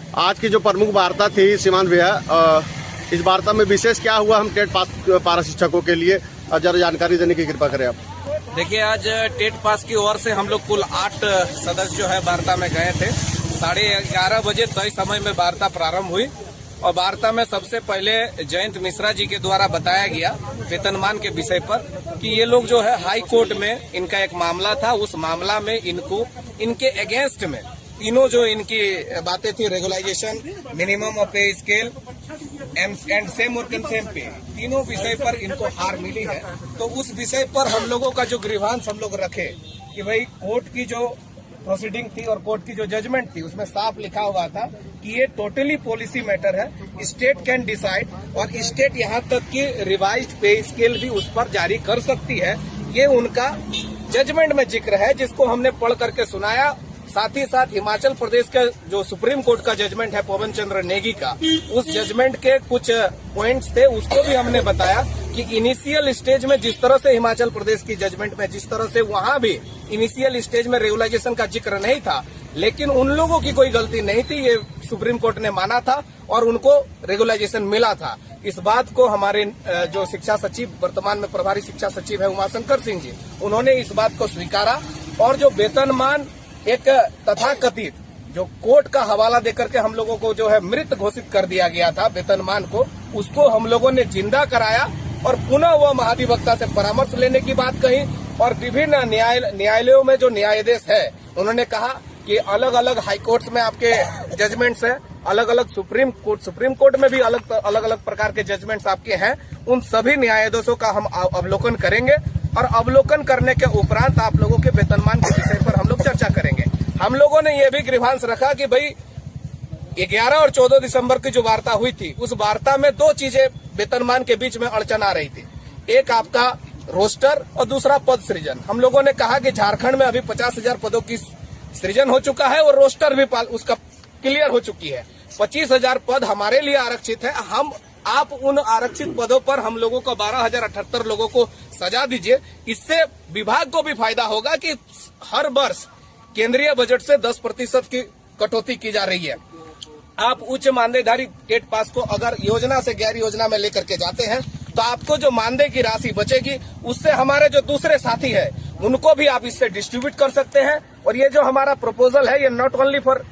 आज की जो प्रमुख वार्ता थी सीमांत भैया, इस वार्ता में विशेष क्या हुआ हम टेट पास पारा शिक्षकों के लिए, जरा जानकारी देने की कृपा करें आप। देखिए, आज टेट पास की ओर से हम लोग कुल 8 सदस्य जो है वार्ता में गए थे। 11:30 बजे तय समय में वार्ता प्रारंभ हुई और वार्ता में सबसे पहले जयंत मिश्रा जी के द्वारा बताया गया वेतनमान के विषय पर कि ये लोग जो है हाई कोर्ट में इनका एक मामला था, उस मामला में इनको इनके अगेंस्ट में तीनों जो इनकी बातें थी, रेगुलाइजेशन, मिनिमम ऑफ पे scale and same work and same पे, तीनों विषय पर इनको हार मिली है। तो उस विषय पर हम लोगों का जो ग्रीवांस हम लोग रखे कि भाई कोर्ट की जो प्रोसीडिंग थी और कोर्ट की जो जजमेंट थी उसमें साफ लिखा हुआ था कि ये टोटली पॉलिसी मैटर है, स्टेट कैन डिसाइड, और स्टेट यहाँ तक कि रिवाइज्ड पे स्केल भी उस पर जारी कर सकती है। ये उनका जजमेंट में जिक्र है, जिसको हमने पढ़ करके सुनाया। साथ ही साथ हिमाचल प्रदेश का जो सुप्रीम कोर्ट का जजमेंट है पवन चंद्र नेगी का, उस जजमेंट के कुछ पॉइंट्स थे, उसको भी हमने बताया कि इनिशियल स्टेज में जिस तरह से हिमाचल प्रदेश की जजमेंट में जिस तरह से वहां भी इनिशियल स्टेज में रेगुलाइजेशन का जिक्र नहीं था, लेकिन उन लोगों की कोई गलती नहीं थी, ये सुप्रीम कोर्ट ने माना था और उनको रेगुलाइजेशन मिला था। इस बात को हमारे जो शिक्षा सचिव, वर्तमान में प्रभारी शिक्षा सचिव है उमाशंकर सिंह जी, उन्होंने इस बात को स्वीकारा। और जो वेतनमान एक तथाकथित जो कोर्ट का हवाला देकर के हम लोगों को जो है मृत घोषित कर दिया गया था वेतनमान को, उसको हम लोगों ने जिंदा कराया और पुनः वह महाधिवक्ता से परामर्श लेने की बात कही। और विभिन्न न्यायालयों में जो न्यायाधीश है उन्होंने कहा कि अलग अलग हाई कोर्ट्स में आपके जजमेंट्स हैं, अलग अलग सुप्रीम कोर्ट में भी अलग अलग प्रकार के जजमेंट्स आपके हैं। उन सभी न्यायाधीशों का हम अवलोकन करेंगे और अवलोकन करने के उपरांत आप लोगों के वेतनमान के विषय पर हम लोग चर्चा करेंगे। हम लोगों ने ये भी ग्रीवांस रखा कि भाई 11 और 14 दिसंबर की जो वार्ता हुई थी, उस वार्ता में दो चीजें वेतनमान के बीच में अड़चन आ रही थी। एक आपका रोस्टर और दूसरा पद सृजन। हम लोगों ने कहा कि झारखंड में अभी 50,000 पदों की सृजन हो चुका है और रोस्टर भी उसका क्लियर हो चुकी है। 25,000 पद हमारे लिए आरक्षित है। आप उन आरक्षित पदों पर हम लोगों को 12,078 लोगों को सजा दीजिए। इससे विभाग को भी फायदा होगा कि हर वर्ष केंद्रीय बजट से 10% की कटौती की जा रही है। आप उच्च मानदेयधारी टेट पास को अगर योजना से गैर योजना में लेकर के जाते हैं तो आपको जो मानदेय की राशि बचेगी उससे हमारे जो दूसरे साथी है उनको भी आप इससे डिस्ट्रीब्यूट कर सकते हैं। और ये जो हमारा प्रपोजल है ये नॉट ओनली फॉर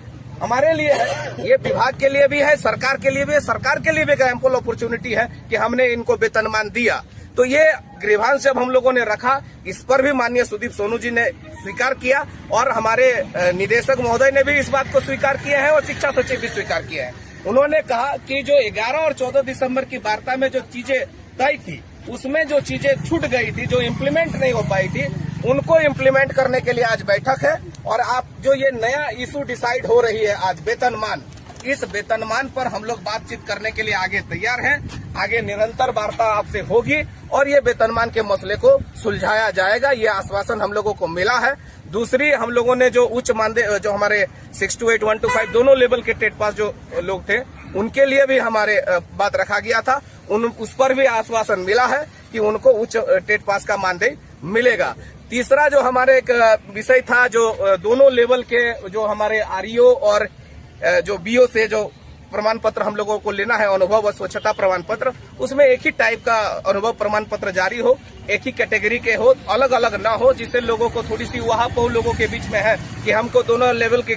हमारे लिए है, ये विभाग के लिए भी है, सरकार के लिए भी है। सरकार के लिए भी एक एम्पल अपॉर्चुनिटी है कि हमने इनको वेतनमान दिया। तो ये ग्रीवांस जब हम लोगों ने रखा, इस पर भी माननीय सुदीप सोनू जी ने स्वीकार किया और हमारे निदेशक महोदय ने भी इस बात को स्वीकार किया है और शिक्षा सचिव भी स्वीकार किया है। उन्होंने कहा कि जो 11 और 14 दिसंबर की वार्ता में जो चीजें तय थी उसमें जो चीजें छूट गई थी, जो इम्प्लीमेंट नहीं हो पाई थी, उनको इम्प्लीमेंट करने के लिए आज बैठक है। और आप जो ये नया इशू डिसाइड हो रही है आज वेतनमान, इस वेतनमान पर हम लोग बातचीत करने के लिए आगे तैयार हैं। आगे निरंतर वार्ता आपसे होगी और ये वेतनमान के मसले को सुलझाया जाएगा, ये आश्वासन हम लोगों को मिला है। दूसरी, हम लोगों ने जो उच्च मानदेय जो हमारे 628, 125 दोनों लेवल के टेट पास जो लोग थे उनके लिए भी हमारे बात रखा गया था, उस पर भी आश्वासन मिला है कि उनको उच्च टेट पास का मानदेय मिलेगा। तीसरा जो हमारे एक विषय था, जो दोनों लेवल के जो हमारे आरईओ और जो बीओ से जो प्रमाण पत्र हम लोगों को लेना है, अनुभव और स्वच्छता प्रमाण पत्र, उसमें एक ही टाइप का अनुभव प्रमाण पत्र जारी हो, एक ही कैटेगरी के हो, अलग अलग ना हो, जिससे लोगों को थोड़ी सी वहां लोगों के बीच में है कि हमको दोनों लेवल के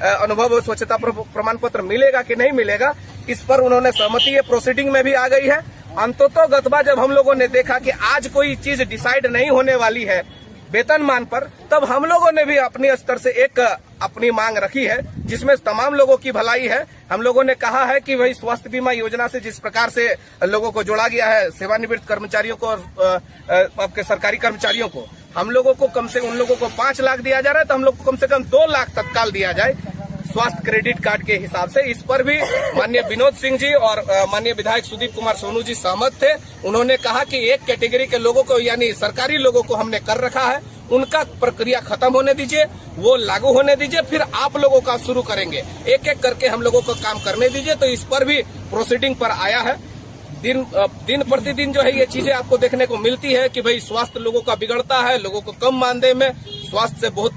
अनुभव और स्वच्छता प्रमाण पत्र मिलेगा कि नहीं मिलेगा। इस पर उन्होंने सहमति प्रोसीडिंग में भी आ गई है। अंततोगत्वा जब हम लोगों ने देखा कि आज कोई चीज डिसाइड नहीं होने वाली है वेतनमान पर, तब हम लोगों ने भी अपने स्तर से एक अपनी मांग रखी है जिसमें तमाम लोगों की भलाई है। हम लोगों ने कहा है कि भाई स्वास्थ्य बीमा योजना से जिस प्रकार से लोगों को जोड़ा गया है, सेवानिवृत्त कर्मचारियों को और आपके सरकारी कर्मचारियों को, हम लोगों को कम से उन लोगों को 5 लाख दिया जा रहा है, तो हम लोग को कम से कम 2 लाख तत्काल दिया जाए स्वास्थ्य क्रेडिट कार्ड के हिसाब से। इस पर भी माननीय विनोद सिंह जी और माननीय विधायक सुदीप कुमार सोनू जी सहमत थे। उन्होंने कहा कि एक कैटेगरी के लोगों को यानी सरकारी लोगों को हमने कर रखा है, उनका प्रक्रिया खत्म होने दीजिए, वो लागू होने दीजिए, फिर आप लोगों का शुरू करेंगे, एक एक करके हम लोगों को काम करने दीजिए। तो इस पर भी प्रोसीडिंग पर आया है। दिन प्रतिदिन जो है ये चीजें आपको देखने को मिलती है कि भाई स्वास्थ्य लोगों का बिगड़ता है, लोगों को कम मानदेय में स्वास्थ्य से बहुत